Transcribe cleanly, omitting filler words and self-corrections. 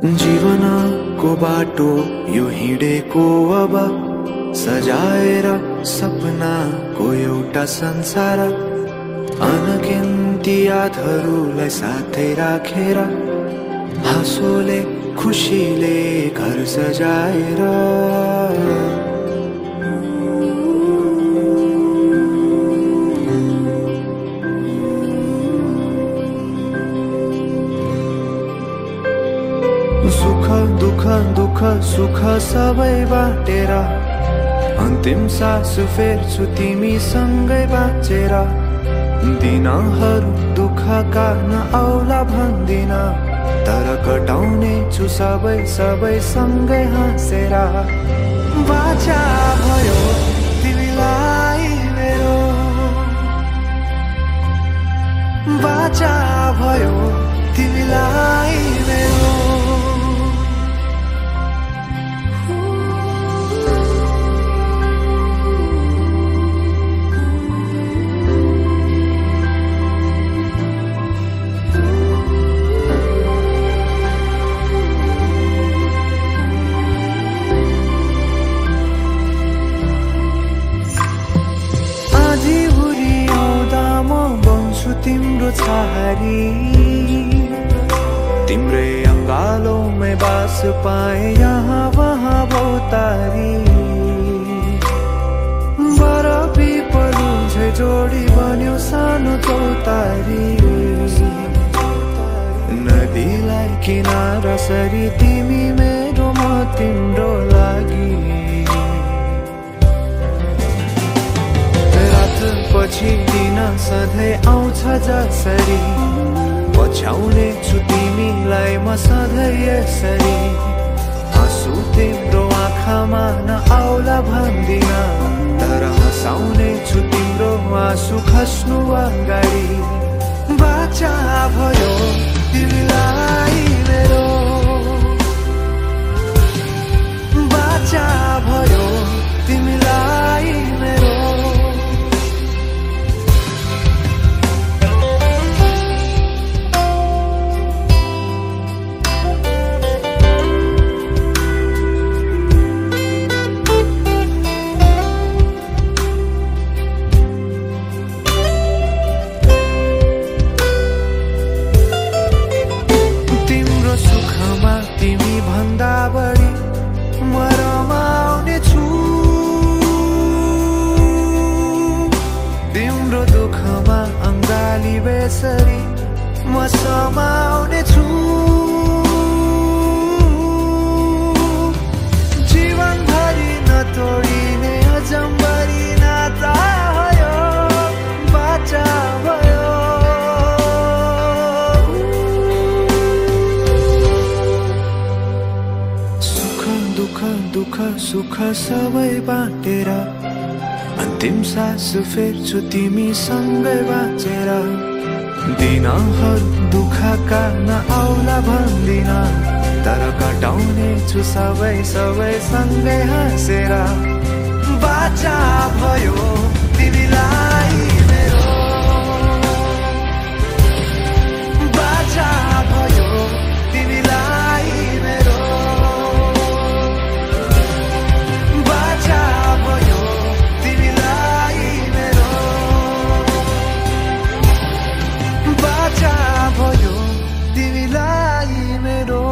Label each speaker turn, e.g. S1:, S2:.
S1: जीवनको बाटो यो हिँडेको अब सजाएर सपनाको एउटा संसार अनगिन्ती यादहरूलाई साथै राखेर हाँसोले खुसीले घर सजाएर सुख दुख दुख सुख सबै बाटेर अन्तिम सास फेर्छु तिमीसँगै बाँचेर दिनहरू दुःखका नआउला भन्दिन तर कटाउने छु सबै सबै सँगै हाँसेर बाचा भयो तिमीलाई मेरो बाचा भयो तिमीलाई मेरो तिम्रो छहारी तिम्रै अङ्गालोमै बास पाए यहाँ वहाँ बहुतारी बर पिपलु झै जोडी बन्यो सानो चौतारी नदीलाई किनारा सरी तिमी मेरो म तिम्रो लागि पछि दिन सधैँ आउँछ जसरी पछ्याउने छु तिमीलाई म सधैँ यसरी आँसु तिम्रो आँखामा नआउला भन्दिन तर हँसाउने छु तिम्रो आँसु खस्नु अगाडि बाचा भयो तिमीलाई मेरो बाचा भयो तिमीलाई मेरो बढी म रमाउने छु तिम्रो दुःखमा अङ्गाली बेसरी म समाउने छु जीवनभरि नतोडिने अजम्बरी नाता भयो बाचा भयो दुःख सुख सबै बाटेर अन्तिम सास फेर्छु तिमीसँगै बाँचेर दिनहरू दुःखका नआउला भन्दिन तर कटाउने छु सबै सबै सँगै हाँसेर बाचा भयो तिमीलाई मेरो बाचा भयो तिमीलाई मेरो भयो तिमीलाई मेरो